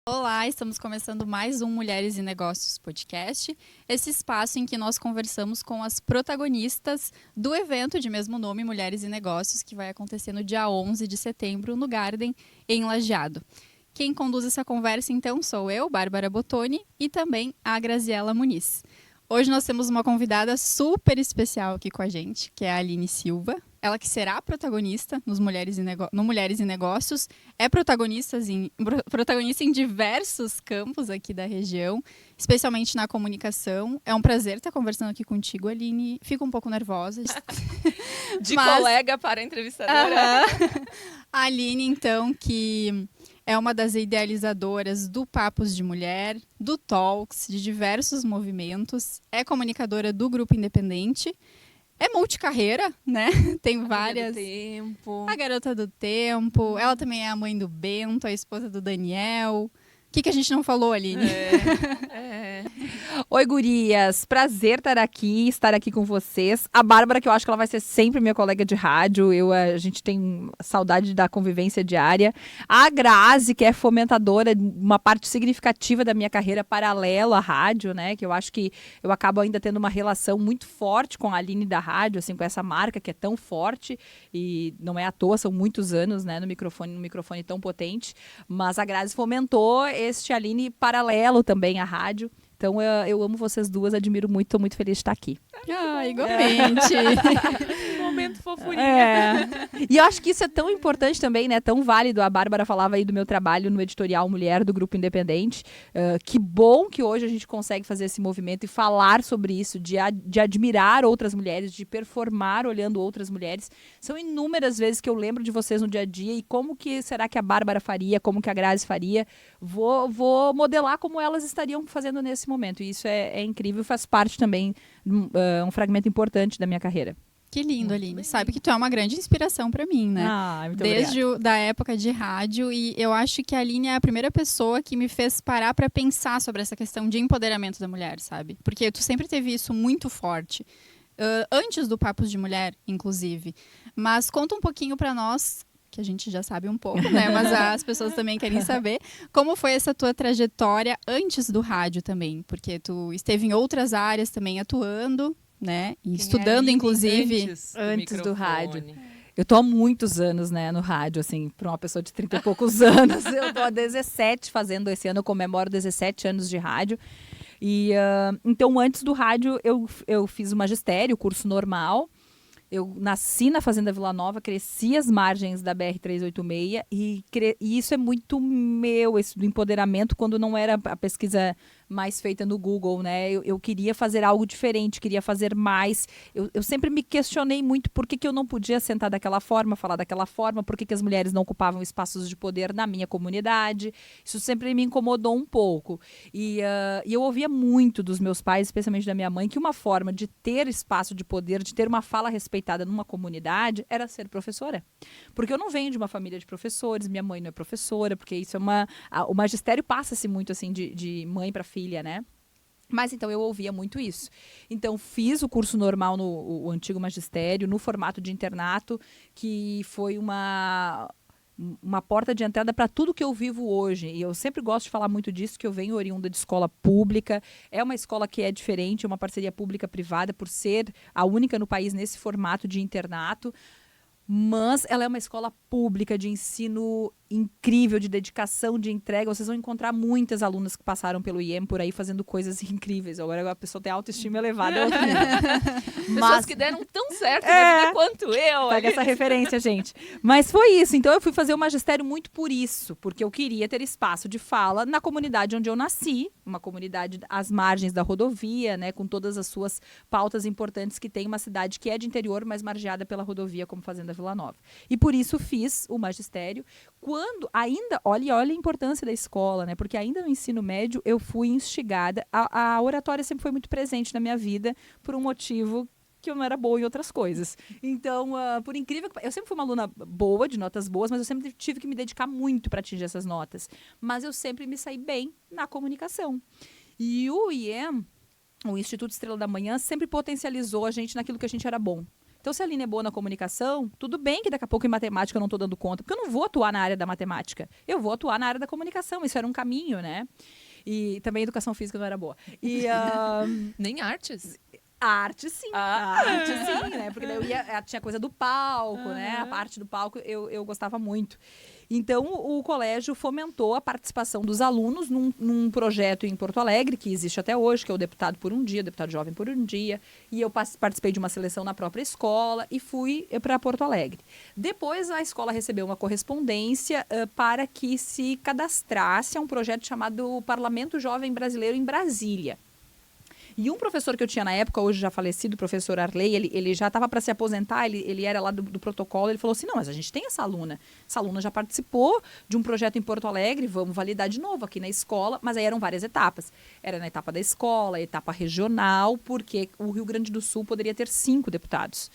Olá, estamos começando mais um Mulheres e Negócios podcast, esse espaço em que nós conversamos com as protagonistas do evento de mesmo nome, Mulheres e Negócios, que vai acontecer no dia 11 de setembro no Garden, em Lajeado. Quem conduz essa conversa, então, sou eu, Bárbara Bottoni, e também a Graziela Muniz. Hoje nós temos uma convidada super especial aqui com a gente, que é a Aline Silva. Ela que será protagonista no Mulheres e Negócios, é protagonista em diversos campos aqui da região, especialmente na comunicação. É um prazer estar conversando aqui contigo, Aline. Fico um pouco nervosa. Colega para entrevistadora. A Aline, então, que é uma das idealizadoras do Papos de Mulher, do Talks, de diversos movimentos. É comunicadora do Grupo Independente. É multicarreira, né? Tem várias. A Garota do Tempo. Ela também é a mãe do Bento, a esposa do Daniel. O que a gente não falou, Aline? Oi, gurias. Prazer estar aqui com vocês. A Bárbara, que eu acho que ela vai ser sempre minha colega de rádio. A gente tem saudade da convivência diária. A Grazi, que é fomentadora, uma parte significativa da minha carreira paralelo à rádio, né? Que eu acho que eu acabo ainda tendo uma relação muito forte com a Aline da rádio, assim, com essa marca que é tão forte. E não é à toa, são muitos anos, né? No microfone tão potente. Mas a Grazi fomentou este Aline paralelo também à rádio. Então, eu amo vocês duas, admiro muito, estou muito feliz de estar aqui. Igualmente. Momento fofurinha. E eu acho que isso é tão importante também, né? Tão válido. A Bárbara falava aí do meu trabalho no editorial Mulher do Grupo Independente. Que bom que hoje a gente consegue fazer esse movimento e falar sobre isso, de admirar outras mulheres, de performar olhando outras mulheres. São inúmeras vezes que eu lembro de vocês no dia a dia e como que será que a Bárbara faria, como que a Grazi faria. Vou modelar como elas estariam fazendo nesse momento. E isso é incrível, faz parte também, um fragmento importante da minha carreira. Que lindo, Aline. Sabe que tu é uma grande inspiração para mim, né? Muito Desde da época de rádio, e eu acho que a Aline é a primeira pessoa que me fez parar para pensar sobre essa questão de empoderamento da mulher, sabe? Porque tu sempre teve isso muito forte. Antes do Papos de Mulher, inclusive. Mas conta um pouquinho para nós, que a gente já sabe um pouco, né? Mas as pessoas também querem saber como foi essa tua trajetória antes do rádio também. Porque tu esteve em outras áreas também atuando, né? E estudando, inclusive, antes do rádio. Eu tô há muitos anos, né, no rádio, assim, para uma pessoa de 30 e poucos anos. Eu tô há 17 fazendo esse ano, eu comemoro 17 anos de rádio. E então, antes do rádio, eu fiz o magistério, curso normal. Eu nasci na Fazenda Vila Nova, cresci às margens da BR-386 e isso é muito meu, esse do empoderamento, quando não era a pesquisa mais feita no Google, né? Eu queria fazer algo diferente, queria fazer mais. Eu sempre me questionei muito por que eu não podia sentar daquela forma, falar daquela forma, por que as mulheres não ocupavam espaços de poder na minha comunidade. Isso sempre me incomodou um pouco. E eu ouvia muito dos meus pais, especialmente da minha mãe, que uma forma de ter espaço de poder, de ter uma fala respeitada numa comunidade, era ser professora. Porque eu não venho de uma família de professores, minha mãe não é professora, porque isso o magistério passa-se muito assim de mãe para filha, né? Mas então eu ouvia muito isso. Então fiz o curso normal o antigo magistério, no formato de internato, que foi uma porta de entrada para tudo que eu vivo hoje. E eu sempre gosto de falar muito disso, que eu venho oriunda de escola pública. É uma escola que é diferente, é uma parceria pública-privada, por ser a única no país nesse formato de internato. Mas ela é uma escola pública de ensino incrível, de dedicação, de entrega. Vocês vão encontrar muitas alunas que passaram pelo IEM por aí fazendo coisas incríveis. Agora a pessoa tem autoestima elevada. Pessoas que deram tão certo na vida quanto eu. Pega essa referência, gente. Mas foi isso. Então eu fui fazer o magistério muito por isso. Porque eu queria ter espaço de fala na comunidade onde eu nasci. Uma comunidade às margens da rodovia, né? Com todas as suas pautas importantes que tem uma cidade que é de interior, mas margeada pela rodovia, como Fazenda Vila Nova. E por isso fiz o magistério. Quando ainda, olha a importância da escola, né? Porque ainda no ensino médio eu fui instigada. A oratória sempre foi muito presente na minha vida por um motivo que eu não era boa em outras coisas. Então, por incrível que eu sempre fui uma aluna boa, de notas boas, mas eu sempre tive que me dedicar muito para atingir essas notas. Mas eu sempre me saí bem na comunicação. E o IEM, o Instituto Estrela da Manhã, sempre potencializou a gente naquilo que a gente era bom. Então, se a Aline é boa na comunicação, tudo bem que daqui a pouco em matemática eu não estou dando conta, porque eu não vou atuar na área da matemática, eu vou atuar na área da comunicação, isso era um caminho, né? E também a educação física não era boa. E, nem artes? A arte, sim. A arte, sim, né? Porque daí tinha coisa do palco, né? A parte do palco eu gostava muito. Então, o colégio fomentou a participação dos alunos num projeto em Porto Alegre, que existe até hoje, que é o Deputado por um Dia, Deputado Jovem por um Dia. E eu participei de uma seleção na própria escola e fui para Porto Alegre. Depois, a escola recebeu uma correspondência para que se cadastrasse a um projeto chamado Parlamento Jovem Brasileiro em Brasília. E um professor que eu tinha na época, hoje já falecido, o professor Arley, ele já estava para se aposentar, ele era lá do protocolo, ele falou assim, não, mas a gente tem essa aluna já participou de um projeto em Porto Alegre, vamos validar de novo aqui na escola, mas aí eram várias etapas. Era na etapa da escola, etapa regional, porque o Rio Grande do Sul poderia ter 5 deputados.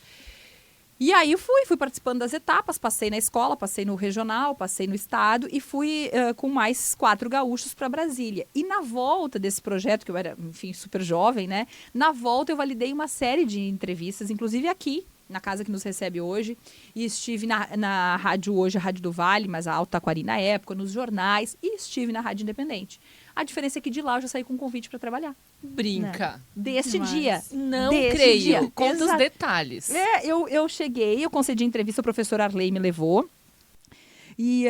E aí fui participando das etapas, passei na escola, passei no regional, passei no estado e fui com mais 4 gaúchos para Brasília. E na volta desse projeto, que eu era, enfim, super jovem, né? Na volta eu validei uma série de entrevistas, inclusive aqui, na casa que nos recebe hoje, e estive na rádio hoje, a Rádio do Vale, mas a Alto Taquari na época, nos jornais, e estive na Rádio Independente. A diferença é que de lá eu já saí com um convite para trabalhar. Brinca. Né? Deste dia. Não creio. Dia. Conta os detalhes. Eu cheguei, eu concedi entrevista, o professor Arley me levou. E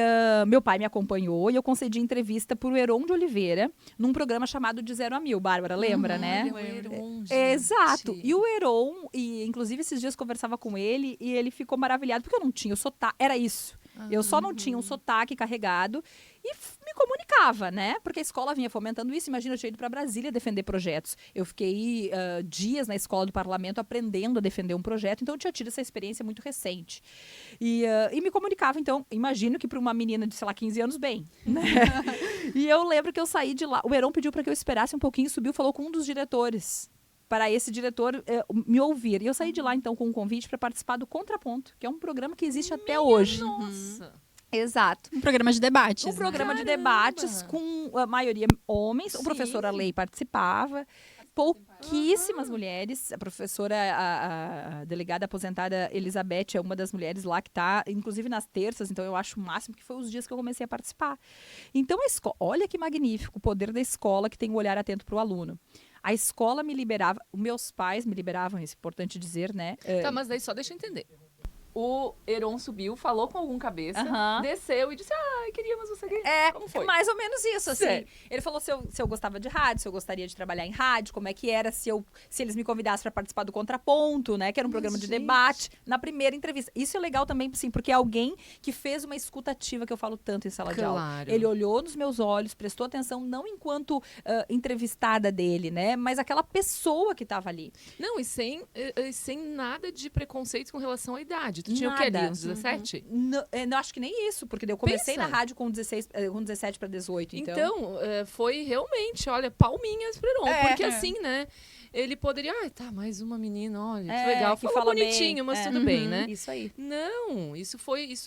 meu pai me acompanhou e eu concedi entrevista para o Heron de Oliveira num programa chamado De 0 a 1000. Bárbara, lembra, né? O Heron, exato. E o Heron, inclusive esses dias conversava com ele e ele ficou maravilhado porque eu não tinha o sotaque. Era isso. Eu só não tinha um sotaque carregado e me comunicava, né? Porque a escola vinha fomentando isso. Imagina, eu tinha ido para Brasília defender projetos. Eu fiquei dias na escola do parlamento aprendendo a defender um projeto. Então, eu tinha tido essa experiência muito recente. E me comunicava, então, imagino que para uma menina de, sei lá, 15 anos, bem. Né? E eu lembro que eu saí de lá. O Heron pediu para que eu esperasse um pouquinho, subiu, falou com um dos diretores. Para esse diretor me ouvir. E eu saí de lá, então, com um convite para participar do Contraponto, que é um programa que existe até hoje. Nossa! Exato. Um programa de debates. Um programa de debates com a maioria homens. O professor Arley participava. Pouquíssimas mulheres. A professora, a delegada aposentada Elizabeth é uma das mulheres lá que está, inclusive nas terças, então eu acho o máximo, que foi os dias que eu comecei a participar. Então, a escola, olha que magnífico o poder da escola, que tem um olhar atento para o aluno. A escola me liberava, meus pais me liberavam, isso é importante dizer, né? Tá, mas daí só deixa eu entender. O Heron subiu, falou com algum cabeça, desceu e disse, queríamos você aqui. Como foi? Mais ou menos isso, assim. Sério? Ele falou se eu gostava de rádio, se eu gostaria de trabalhar em rádio, como é que era, se eles me convidassem para participar do Contraponto, né? Que era um programa de debate, na primeira entrevista. Isso é legal também, sim, porque é alguém que fez uma escuta ativa, que eu falo tanto em sala de aula. Ele olhou nos meus olhos, prestou atenção, não enquanto entrevistada dele, né? Mas aquela pessoa que estava ali. Não, e sem nada de preconceito com relação à idade. Tu tinha o que ali, uns 17? Não, acho que nem isso, porque eu comecei na rádio com 17 para 18. Então, foi realmente, olha, palminhas pro Heron. Porque assim, né? Ele poderia, mais uma menina, olha, que legal, que fala bonitinho, bem. Mas tudo bem, né? Isso aí. Não, isso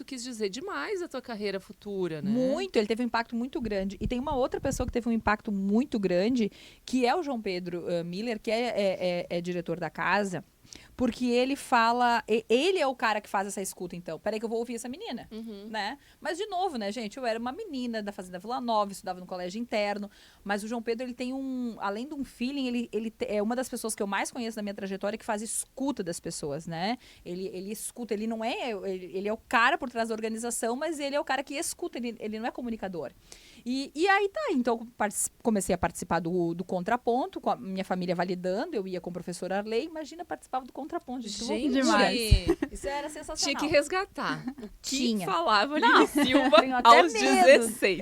quis dizer demais a tua carreira futura, né? Muito, ele teve um impacto muito grande. E tem uma outra pessoa que teve um impacto muito grande, que é o João Pedro Miller, que é diretor da casa. Porque ele fala... Ele é o cara que faz essa escuta, então. Peraí que eu vou ouvir essa menina, né? Mas, de novo, né, gente? Eu era uma menina da Fazenda Vila Nova, estudava no colégio interno. Mas o João Pedro, ele tem além de um feeling, ele é uma das pessoas que eu mais conheço na minha trajetória que faz escuta das pessoas, né? Ele escuta, ele não é... Ele é o cara por trás da organização, mas ele é o cara que escuta, ele não é comunicador. E aí tá, então comecei a participar do Contraponto, com a minha família validando, eu ia com o professor Arley, imagina, participava do Contraponto. Gente, demais. Isso era sensacional. Tinha que resgatar o que falava Aline Silva aos 16.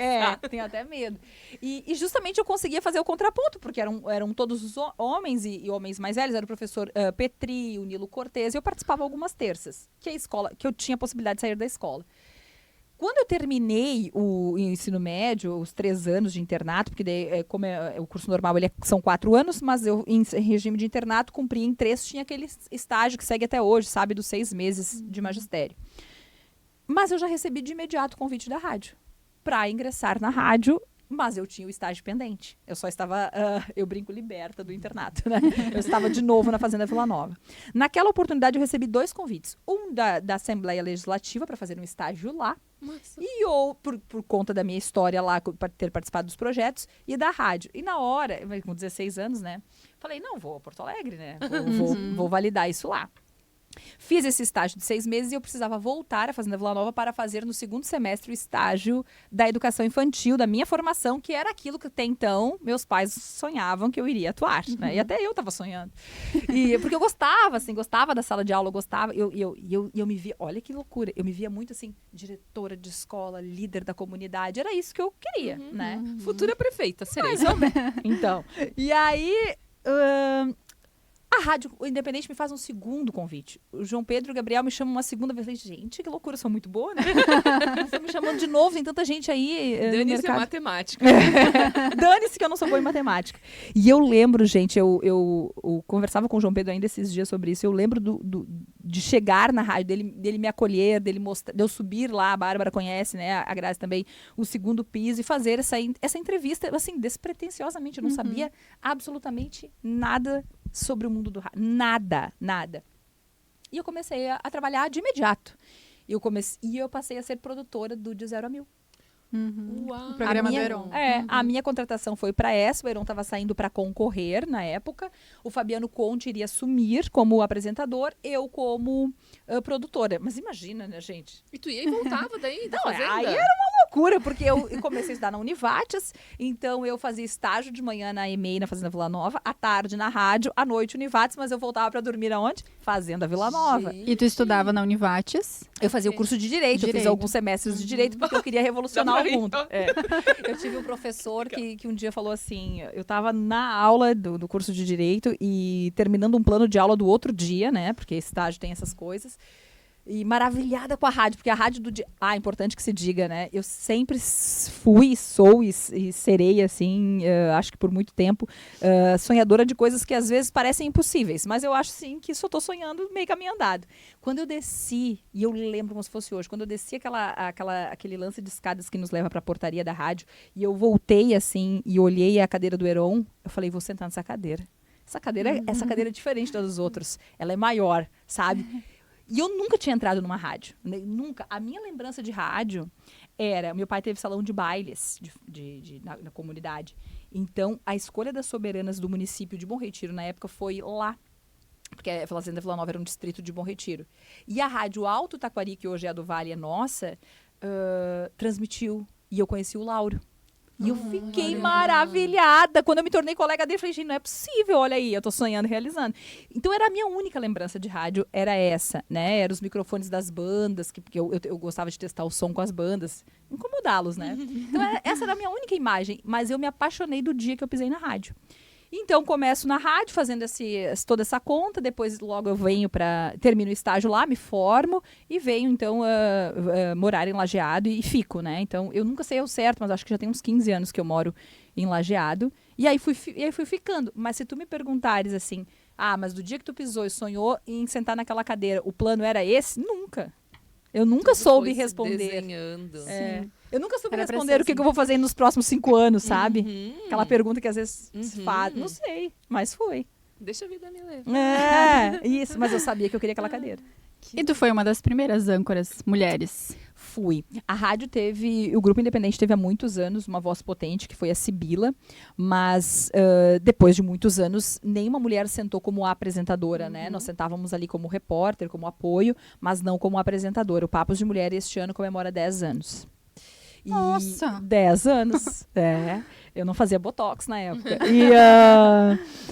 Tenho até medo. E justamente eu conseguia fazer o Contraponto, porque eram todos os homens e homens mais velhos, era o professor Petri, o Nilo Cortez, e eu participava algumas terças, que eu tinha a possibilidade de sair da escola. Quando eu terminei o ensino médio, os 3 anos de internato, porque daí, como o curso normal são 4 anos, mas eu, em regime de internato, cumpri em 3, tinha aquele estágio que segue até hoje, sabe, dos 6 meses de magistério. Mas eu já recebi de imediato o convite da rádio para ingressar na rádio, mas eu tinha o estágio pendente. Eu só estava, eu brinco, liberta do internato, né? Eu estava de novo na Fazenda Vila Nova. Naquela oportunidade, eu recebi 2 convites. Um da Assembleia Legislativa para fazer um estágio lá, e ou por conta da minha história lá, para ter participado dos projetos, e da rádio. E na hora, com 16 anos, né? Falei, não, vou a Porto Alegre, né? Vou validar isso lá. Fiz esse estágio de 6 meses e eu precisava voltar à Fazenda Vila Nova para fazer no segundo semestre o estágio da educação infantil, da minha formação, que era aquilo que até então meus pais sonhavam que eu iria atuar, né? E até eu estava sonhando. Porque eu gostava, assim, gostava da sala de aula, eu gostava, eu me via, olha que loucura, eu me via muito assim, diretora de escola, líder da comunidade, era isso que eu queria, né? Futura prefeita, serei. Então, e aí... a Rádio Independente me faz um segundo convite. O João Pedro e o Gabriel me chamam uma segunda vez. Eu falei, gente, que loucura, sou muito boa, né? Estão me chamando de novo, tem tanta gente aí no mercado. Dane-se a matemática. Dane-se que eu não sou boa em matemática. E eu lembro, gente, eu conversava com o João Pedro ainda esses dias sobre isso. Eu lembro de chegar na rádio, dele me acolher, dele mostrar, de eu subir lá, a Bárbara conhece, né? A Grazi também, o segundo piso, e fazer essa entrevista, assim, despretensiosamente. Eu não sabia absolutamente nada sobre o mundo do rádio. Nada. E eu comecei a trabalhar de imediato. E eu passei a ser produtora do De 0 a 1000. Uau. O programa do Heron. A minha contratação foi para essa. O Heron estava saindo para concorrer na época. O Fabiano Conte iria assumir como apresentador, eu como produtora. Mas imagina, né, gente? E tu ia e voltava daí da Fazenda? Aí era uma loucura, porque eu comecei a estudar na Univates, então eu fazia estágio de manhã na EMEI, na Fazenda Vila Nova, à tarde na rádio, à noite Univates, mas eu voltava para dormir aonde? Fazenda Vila Nova. Gente. E tu estudava na Univates? Eu fazia o curso de Direito, eu fiz alguns semestres de Direito, porque eu queria revolucionar o mundo. Eu tive um professor que um dia falou assim, eu estava na aula do curso de Direito e terminando um plano de aula do outro dia, né, porque estágio tem essas coisas, e maravilhada com a rádio, porque a rádio do dia... é importante que se diga, né? Eu sempre fui, sou e serei, assim, acho que por muito tempo, sonhadora de coisas que às vezes parecem impossíveis, mas eu acho, sim, que só estou sonhando meio caminho andado. Quando eu desci, e eu lembro como se fosse hoje, quando eu desci aquele lance de escadas que nos leva para a portaria da rádio, e eu voltei, assim, e olhei a cadeira do Heron, eu falei, vou sentar nessa cadeira. Essa cadeira é diferente das outras. Ela é maior, sabe? E eu nunca tinha entrado numa rádio. Nunca. A minha lembrança de rádio era... Meu pai teve salão de bailes na comunidade. Então, a escolha das soberanas do município de Bom Retiro, na época, foi lá. Porque a Fazenda Vila Nova era um distrito de Bom Retiro. E a rádio Alto Taquari, que hoje é a do Vale, é nossa, transmitiu. E eu conheci o Lauro. E eu fiquei maravilhada. Quando eu me tornei colega dele, eu falei, gente, não é possível, olha aí, eu tô sonhando, realizando. Então, era a minha única lembrança de rádio, era essa, né? Eram os microfones das bandas, porque eu gostava de testar o som com as bandas, incomodá-los, né? Então, essa era a minha única imagem, mas eu me apaixonei do dia que eu pisei na rádio. Então, começo na rádio, fazendo toda essa conta, depois logo eu venho termino o estágio lá, me formo e venho, então, morar em Lajeado e fico, né? Então, eu nunca sei ao certo, mas acho que já tem uns 15 anos que eu moro em Lajeado. E aí fui ficando. Mas se tu me perguntares assim, mas do dia que tu pisou e sonhou em sentar naquela cadeira, o plano era esse? Nunca. Eu nunca soube responder. Desenhando. Eu nunca soube responder o que eu vou fazer nos próximos 5 anos, sabe? Aquela pergunta que às vezes se faz. Não sei, mas foi. Deixa a vida me levar. Isso. Mas eu sabia que eu queria aquela cadeira. E tu foi uma das primeiras âncoras mulheres? Fui. A rádio o Grupo Independente teve há muitos anos uma voz potente, que foi a Sibila, mas depois de muitos anos, nenhuma mulher sentou como apresentadora, né? Nós sentávamos ali como repórter, como apoio, mas não como apresentadora. O Papos de Mulher este ano comemora 10 anos. Nossa! 10 anos. Eu não fazia botox na época.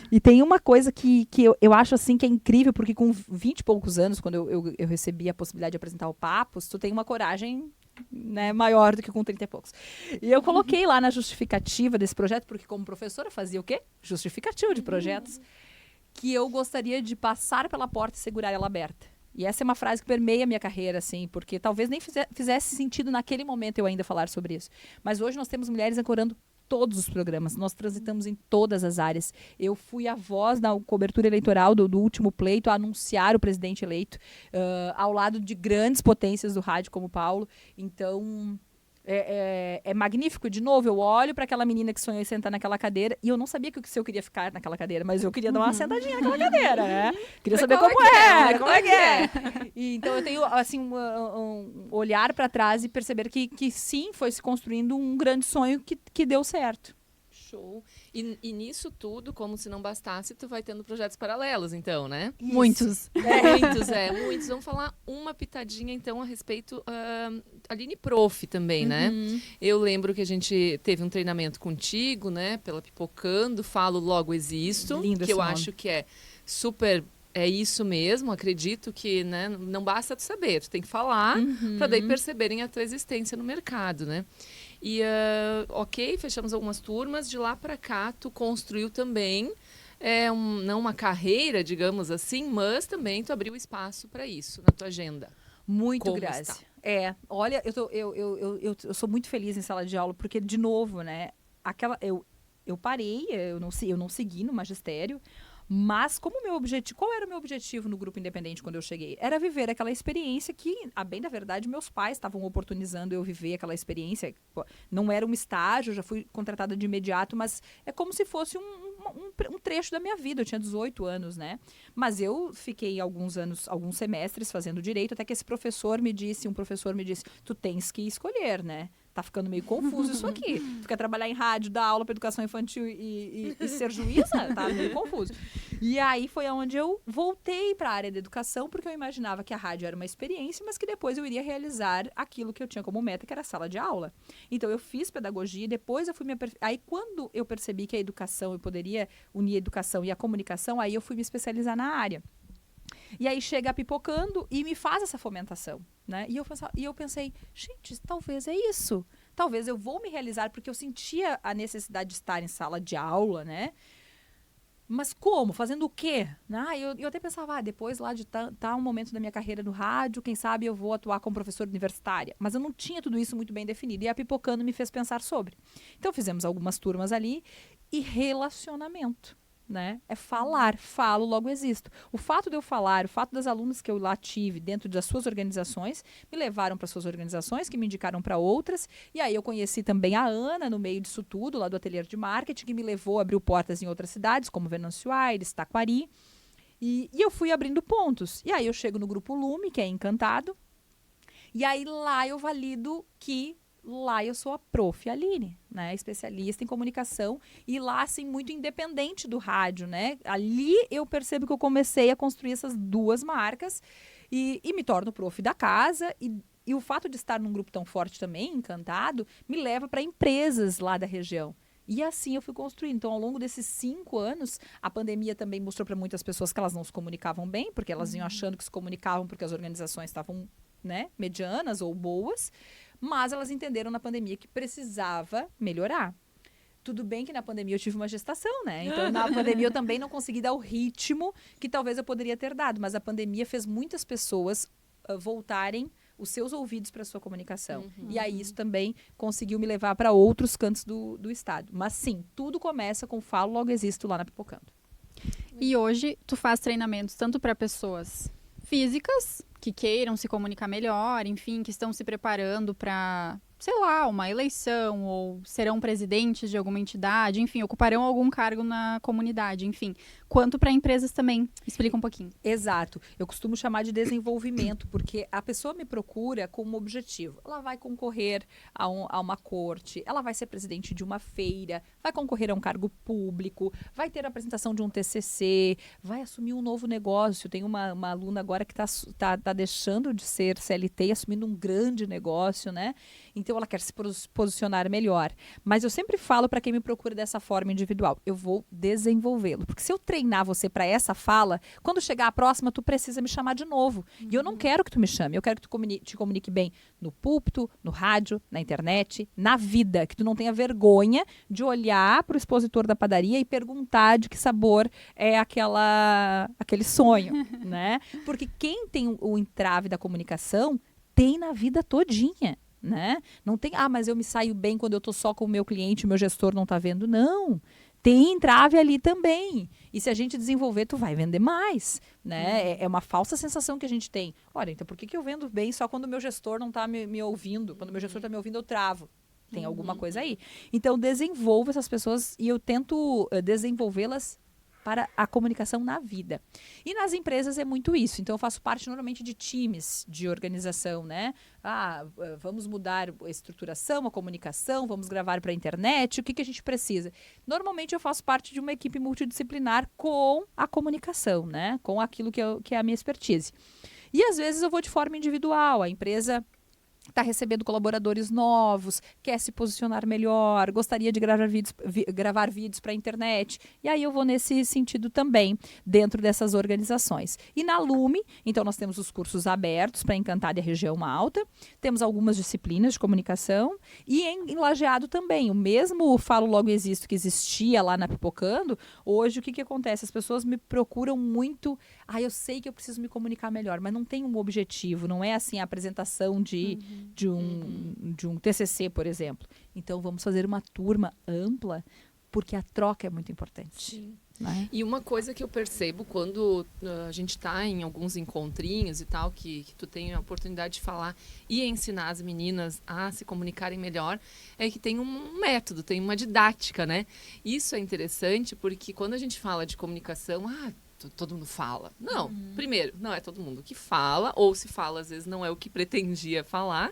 E tem uma coisa que eu acho assim que é incrível, porque com 20 e poucos anos, quando eu recebi a possibilidade de apresentar o Papos, tu tem uma coragem, né, maior do que com 30 e poucos. E eu coloquei lá na justificativa desse projeto, porque como professora eu fazia o quê? Justificativa de projetos, que eu gostaria de passar pela porta e segurar ela aberta. E essa é uma frase que permeia a minha carreira, assim, porque talvez nem fizesse sentido naquele momento eu ainda falar sobre isso. Mas hoje nós temos mulheres ancorando todos os programas, nós transitamos em todas as áreas. Eu fui a voz na cobertura eleitoral do último pleito a anunciar o presidente eleito, ao lado de grandes potências do rádio como o Paulo. Então, é magnífico. De novo, eu olho para aquela menina que sonhou em sentar naquela cadeira e eu não sabia se eu queria ficar naquela cadeira, mas eu queria dar uma sentadinha naquela cadeira, né? Queria saber como é que é. E, então eu tenho assim um olhar para trás e perceber que sim, foi se construindo um grande sonho que deu certo. Show. E nisso tudo, como se não bastasse, tu vai tendo projetos paralelos, então, né? Muitos. Muitos. Vamos falar uma pitadinha, então, a respeito... Aline Prof também, né? Eu lembro que a gente teve um treinamento contigo, né? Pela Pipocando, Falo Logo Existo. Lindo que eu nome. acho que é super... É isso mesmo, acredito que, né, não basta tu saber, tu tem que falar para daí perceberem a tua existência no mercado, né? E, ok, fechamos algumas turmas, de lá para cá tu construiu também, não uma carreira, digamos assim, mas também tu abriu espaço para isso na tua agenda. Muito, Grazi. Olha, eu sou muito feliz em sala de aula, porque, de novo, né, eu parei, eu não segui no magistério, mas qual era o meu objetivo no grupo independente quando eu cheguei? Era viver aquela experiência que, a bem da verdade, meus pais estavam oportunizando eu viver aquela experiência. Não era um estágio, já fui contratada de imediato, mas é como se fosse um trecho da minha vida. Eu tinha 18 anos, né? Mas eu fiquei alguns semestres fazendo direito, até que um professor me disse, tu tens que escolher, né? Tá ficando meio confuso isso aqui. Tu quer trabalhar em rádio, dar aula para educação infantil e ser juíza? Tá meio confuso. E aí foi onde eu voltei para a área da educação, porque eu imaginava que a rádio era uma experiência, mas que depois eu iria realizar aquilo que eu tinha como meta, que era a sala de aula. Então eu fiz pedagogia, depois eu fui Aí quando eu percebi que a educação, eu poderia unir a educação e a comunicação, aí eu fui me especializar na área. E aí chega a Pipocando e me faz essa fomentação, né? E eu pensei, gente, talvez é isso. Talvez eu vou me realizar, porque eu sentia a necessidade de estar em sala de aula, né? Mas como? Fazendo o quê? Eu até pensava, depois lá de tá um momento da minha carreira no rádio, quem sabe eu vou atuar como professora universitária. Mas eu não tinha tudo isso muito bem definido. E a Pipocando me fez pensar sobre. Então fizemos algumas turmas ali e relacionamento. Né? É falar, falo, logo existo. O fato de eu falar, o fato das alunas que eu lá tive dentro das suas organizações, me levaram para suas organizações, que me indicaram para outras, e aí eu conheci também a Ana no meio disso tudo, lá do ateliê de marketing, que me levou, abriu portas em outras cidades, como Venâncio Aires, Taquari, e eu fui abrindo pontos. E aí eu chego no Grupo Lume, que é Encantado, e aí lá eu valido que lá eu sou a Prof. Aline, né? Especialista em comunicação e lá, assim, muito independente do rádio, né? Ali eu percebo que eu comecei a construir essas duas marcas e me torno Prof. da casa e o fato de estar num grupo tão forte também, Encantado, me leva para empresas lá da região. E assim eu fui construindo. Então, ao longo desses 5 anos, a pandemia também mostrou para muitas pessoas que elas não se comunicavam bem, porque elas iam achando que se comunicavam porque as organizações estavam, né, medianas ou boas, mas elas entenderam na pandemia que precisava melhorar. Tudo bem que na pandemia eu tive uma gestação, né? Então, na pandemia eu também não consegui dar o ritmo que talvez eu poderia ter dado, mas a pandemia fez muitas pessoas voltarem os seus ouvidos para a sua comunicação. E aí isso também conseguiu me levar para outros cantos do estado. Mas sim, tudo começa com Falo Logo Existo lá na Pipocando. E hoje tu faz treinamentos tanto para pessoas físicas que queiram se comunicar melhor, enfim, que estão se preparando para, sei lá, uma eleição ou serão presidentes de alguma entidade, enfim, ocuparão algum cargo na comunidade, enfim, quanto para empresas também. Explica um pouquinho. Exato. Eu costumo chamar de desenvolvimento, porque a pessoa me procura com um objetivo. Ela vai concorrer a uma corte, ela vai ser presidente de uma feira, vai concorrer a um cargo público, vai ter a apresentação de um TCC, vai assumir um novo negócio. Tem uma aluna agora que tá deixando de ser CLT e assumindo um grande negócio, né? Então, ela quer se posicionar melhor. Mas eu sempre falo para quem me procura dessa forma individual, eu vou desenvolvê-lo. Porque se eu treinar você para essa fala, quando chegar a próxima, tu precisa me chamar de novo. E eu não quero que tu me chame, eu quero que tu te comunique bem no púlpito, no rádio, na internet, na vida. Que tu não tenha vergonha de olhar para o expositor da padaria e perguntar de que sabor é aquele sonho, né? Porque quem tem o entrave da comunicação tem na vida todinha. Né? Não tem, mas eu me saio bem quando eu estou só com o meu cliente, o meu gestor não está vendo. Não. tem entrave ali também. E se a gente desenvolver, tu vai vender mais, né? É uma falsa sensação que a gente tem. Olha, então por que eu vendo bem só quando o meu gestor não está me ouvindo? Quando o meu gestor está me ouvindo, eu travo. Tem alguma coisa aí. Então, desenvolvo essas pessoas e eu tento desenvolvê-las para a comunicação na vida. E nas empresas é muito isso. Então, eu faço parte normalmente de times de organização, né? Vamos mudar a estruturação, a comunicação, vamos gravar para a internet, o que a gente precisa? Normalmente, eu faço parte de uma equipe multidisciplinar com a comunicação, né? Com aquilo que é a minha expertise. E, às vezes, eu vou de forma individual. A empresa está recebendo colaboradores novos, quer se posicionar melhor, gostaria de gravar vídeos para a internet. E aí eu vou nesse sentido também, dentro dessas organizações. E na Lume, então nós temos os cursos abertos para Encantada e a região alta, temos algumas disciplinas de comunicação e em Lajeado também. O mesmo Falo Logo Existo que existia lá na Pipocando, hoje o que acontece? As pessoas me procuram muito, eu sei que eu preciso me comunicar melhor, mas não tem um objetivo, não é assim a apresentação de um TCC, por exemplo. Então, vamos fazer uma turma ampla, porque a troca é muito importante. Sim. Né? E uma coisa que eu percebo quando a gente está em alguns encontrinhos e tal, que tu tem a oportunidade de falar e ensinar as meninas a se comunicarem melhor, é que tem um método, tem uma didática, né? Isso é interessante porque quando a gente fala de comunicação, todo mundo fala. Não, primeiro, não é todo mundo que fala, ou se fala, às vezes não é o que pretendia falar.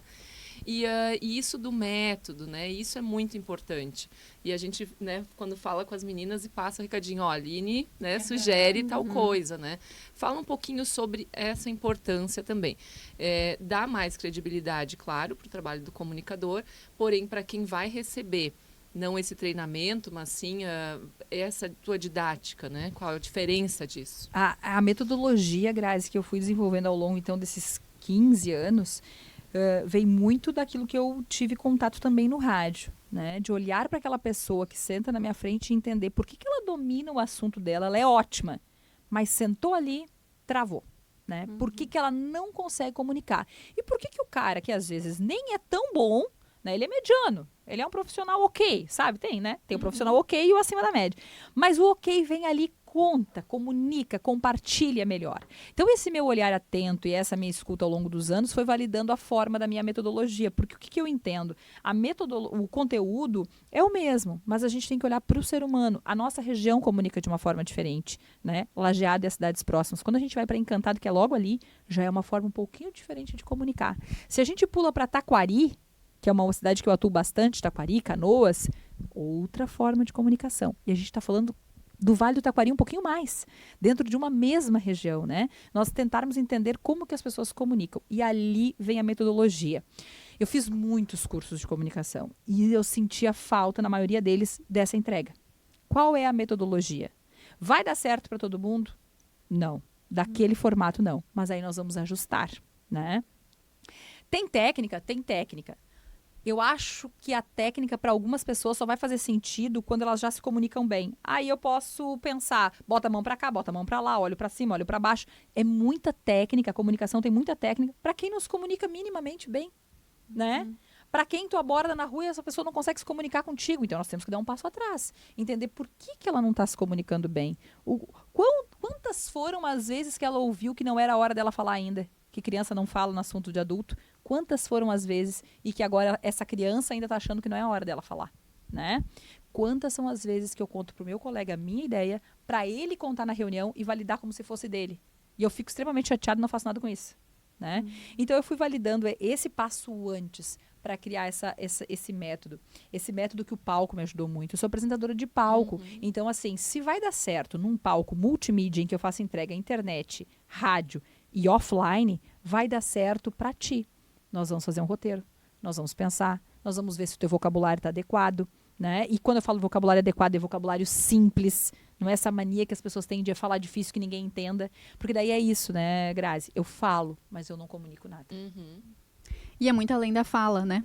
E isso do método, né? Isso é muito importante. E a gente, né, quando fala com as meninas e passa o recadinho, ó, Aline, né, sugere tal coisa, né? Fala um pouquinho sobre essa importância também. Dá mais credibilidade, claro, para o trabalho do comunicador, porém, para quem vai receber não esse treinamento, mas sim essa tua didática, né? Qual a diferença disso? A metodologia, Grazi, que eu fui desenvolvendo ao longo, então, desses 15 anos, vem muito daquilo que eu tive contato também no rádio, né? De olhar para aquela pessoa que senta na minha frente e entender por que ela domina o assunto dela, ela é ótima, mas sentou ali, travou. Né? Por que ela não consegue comunicar? E por que o cara, que às vezes nem é tão bom, né? Ele é mediano, ele é um profissional ok, sabe? Tem, né? Tem o profissional ok e o acima da média. Mas o ok vem ali, conta, comunica, compartilha melhor. Então, esse meu olhar atento e essa minha escuta ao longo dos anos foi validando a forma da minha metodologia. Porque o que eu entendo? O conteúdo é o mesmo, mas a gente tem que olhar para o ser humano. A nossa região comunica de uma forma diferente, né? Lajeado e as cidades próximas. Quando a gente vai para Encantado, que é logo ali, já é uma forma um pouquinho diferente de comunicar. Se a gente pula para Taquari, que é uma cidade que eu atuo bastante, Taquari, Canoas, outra forma de comunicação. E a gente está falando do Vale do Taquari um pouquinho mais, dentro de uma mesma região, né? Nós tentarmos entender como que as pessoas comunicam. E ali vem a metodologia. Eu fiz muitos cursos de comunicação e eu sentia falta, na maioria deles, dessa entrega. Qual é a metodologia? Vai dar certo para todo mundo? Não. Daquele formato, não. Mas aí nós vamos ajustar, né? Tem técnica? Tem técnica. Eu acho que a técnica para algumas pessoas só vai fazer sentido quando elas já se comunicam bem. Aí eu posso pensar, bota a mão para cá, bota a mão para lá, olho para cima, olho para baixo. É muita técnica, a comunicação tem muita técnica para quem não se comunica minimamente bem, né? Para quem tu aborda na rua e essa pessoa não consegue se comunicar contigo. Então, nós temos que dar um passo atrás. Entender por que ela não está se comunicando bem. Quantas foram as vezes que ela ouviu que não era a hora dela falar ainda? Que criança não fala no assunto de adulto. Quantas foram as vezes e que agora essa criança ainda está achando que não é a hora dela falar, né? Quantas são as vezes que eu conto pro meu colega a minha ideia, para ele contar na reunião e validar como se fosse dele. E eu fico extremamente chateada e não faço nada com isso, né? Então, eu fui validando esse passo antes para criar esse método. Esse método que o palco me ajudou muito. Eu sou apresentadora de palco. Então, assim, se vai dar certo num palco multimídia em que eu faço entrega à internet, rádio e offline, vai dar certo para ti. Nós vamos fazer um roteiro, nós vamos pensar, nós vamos ver se o teu vocabulário está adequado, né? E quando eu falo vocabulário adequado, é vocabulário simples, não é essa mania que as pessoas têm de falar difícil que ninguém entenda, porque daí é isso, né, Grazi? Eu falo, mas eu não comunico nada. E é muito além da fala, né?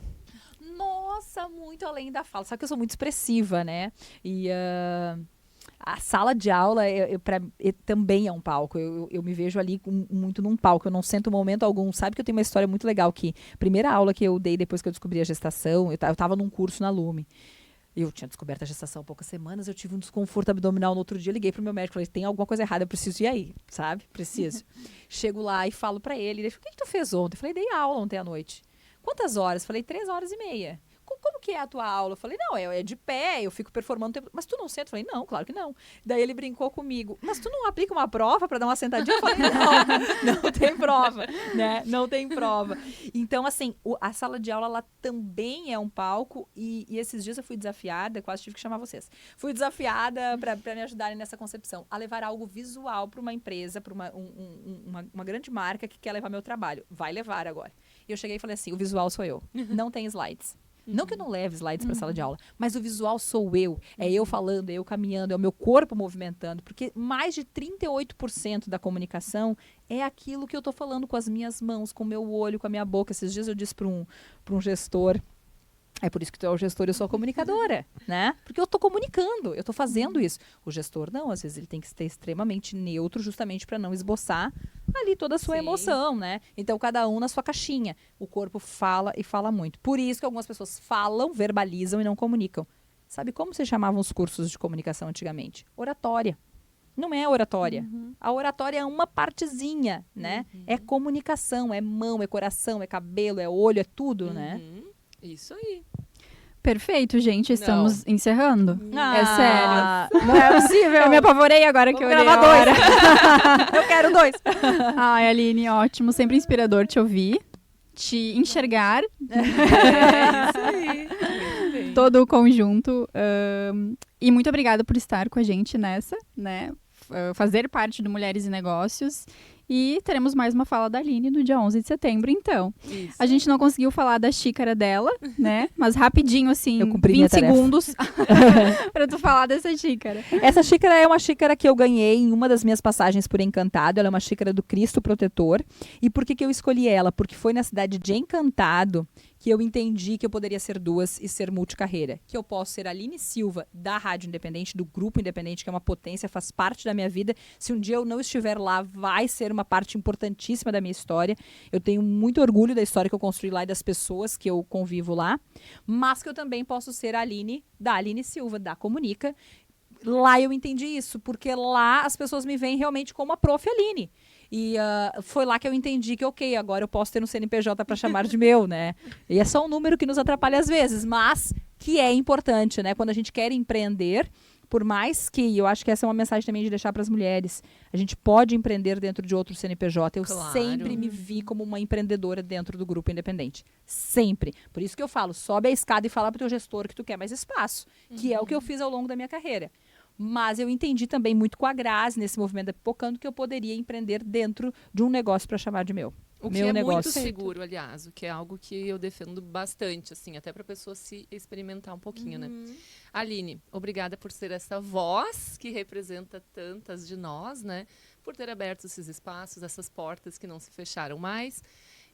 Nossa, muito além da fala. Só que eu sou muito expressiva, né? E a sala de aula também é um palco. Eu me vejo ali muito num palco. Eu não sento momento algum. Sabe que eu tenho uma história muito legal que primeira aula que eu dei depois que eu descobri a gestação, eu estava num curso na Lume. Eu tinha descoberto a gestação há poucas semanas, eu tive um desconforto abdominal no outro dia, liguei pro meu médico, falei, tem alguma coisa errada, eu preciso ir aí, sabe? Preciso. Chego lá e falo pra ele, ele falou, o que tu fez ontem? Eu falei, dei aula ontem à noite. Quantas horas? Falei, 3h30. Como que é a tua aula? Eu falei, não, é de pé, eu fico performando o tempo. Mas tu não senta? Eu falei, não, claro que não. Daí ele brincou comigo, mas tu não aplica uma prova pra dar uma sentadinha? Eu falei, não tem prova, né? Não tem prova. Então, assim, a sala de aula, ela também é um palco e esses dias eu fui desafiada, quase tive que chamar vocês. Fui desafiada pra me ajudarem nessa concepção, a levar algo visual pra uma empresa, pra uma grande marca que quer levar meu trabalho. Vai levar agora. E eu cheguei e falei assim, o visual sou eu. Não tem slides. Não que eu não leve slides para a sala de aula, mas o visual sou eu. É eu falando, é eu caminhando, é o meu corpo movimentando. Porque mais de 38% da comunicação é aquilo que eu estou falando com as minhas mãos, com o meu olho, com a minha boca. Esses dias eu disse para um gestor, é por isso que tu é o gestor, eu sou a comunicadora, né? Porque eu estou comunicando, eu estou fazendo isso. O gestor não, às vezes ele tem que ser extremamente neutro justamente para não esboçar ali toda a sua emoção, né? Então, cada um na sua caixinha. O corpo fala e fala muito. Por isso que algumas pessoas falam, verbalizam e não comunicam. Sabe como se chamavam os cursos de comunicação antigamente? Oratória. Não é oratória. A oratória é uma partezinha, né? É comunicação, é mão, é coração, é cabelo, é olho, é tudo, né? Isso aí. Perfeito, gente. Estamos encerrando. É Ah, sério. Não é possível. Eu me apavorei agora que eu olhei gravar a hora. 2. Eu quero 2. Ai, Aline, ótimo. Sempre inspirador te ouvir, te enxergar. Isso aí. Muito bem. Todo o conjunto. E muito obrigada por estar com a gente nessa, né? Fazer parte do Mulheres e Negócios. E teremos mais uma fala da Aline no dia 11 de setembro, então. Isso. A gente não conseguiu falar da xícara dela, né? Mas rapidinho, assim, Eu cumpri 20 minha tarefa. segundos pra tu falar dessa xícara. Essa xícara é uma xícara que eu ganhei em uma das minhas passagens por Encantado. Ela é uma xícara do Cristo Protetor. E por que eu escolhi ela? Porque foi na cidade de Encantado que eu entendi que eu poderia ser duas e ser multicarreira. Que eu posso ser a Aline Silva, da Rádio Independente, do Grupo Independente, que é uma potência, faz parte da minha vida. Se um dia eu não estiver lá, vai ser uma parte importantíssima da minha história. Eu tenho muito orgulho da história que eu construí lá e das pessoas que eu convivo lá. Mas que eu também posso ser a Aline, da Aline Silva, da Comunica. Lá eu entendi isso, porque lá as pessoas me veem realmente como a Prof. Aline. E foi lá que eu entendi que, ok, agora eu posso ter um CNPJ para chamar de meu, né? E é só um número que nos atrapalha às vezes, mas que é importante, né? Quando a gente quer empreender, por mais que, eu acho que essa é uma mensagem também de deixar para as mulheres, a gente pode empreender dentro de outro CNPJ. Eu Claro. sempre me vi como uma empreendedora dentro do Grupo Independente. Sempre. Por isso que eu falo, sobe a escada e fala para o teu gestor que tu quer mais espaço, que é o que eu fiz ao longo da minha carreira. Mas eu entendi também muito com a Grazi, nesse movimento da Pipocando, que eu poderia empreender dentro de um negócio para chamar de meu. O que meu é negócio. muito seguro, aliás, o que é algo que eu defendo bastante, assim, até para a pessoa se experimentar um pouquinho, né? Aline, obrigada por ser essa voz que representa tantas de nós, né? Por ter aberto esses espaços, essas portas que não se fecharam mais.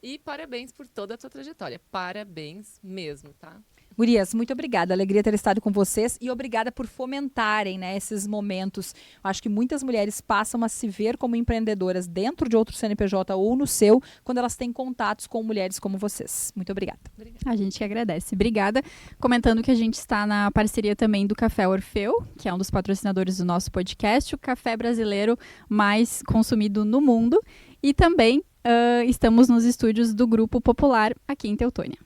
E parabéns por toda a tua trajetória. Parabéns mesmo, tá? Gurias, muito obrigada. Alegria ter estado com vocês e obrigada por fomentarem, né, esses momentos. Acho que muitas mulheres passam a se ver como empreendedoras dentro de outro CNPJ ou no seu, quando elas têm contatos com mulheres como vocês. Muito obrigada. A gente que agradece. Obrigada. Comentando que a gente está na parceria também do Café Orfeu, que é um dos patrocinadores do nosso podcast, o café brasileiro mais consumido no mundo. E também estamos nos estúdios do Grupo Popular aqui em Teutônia.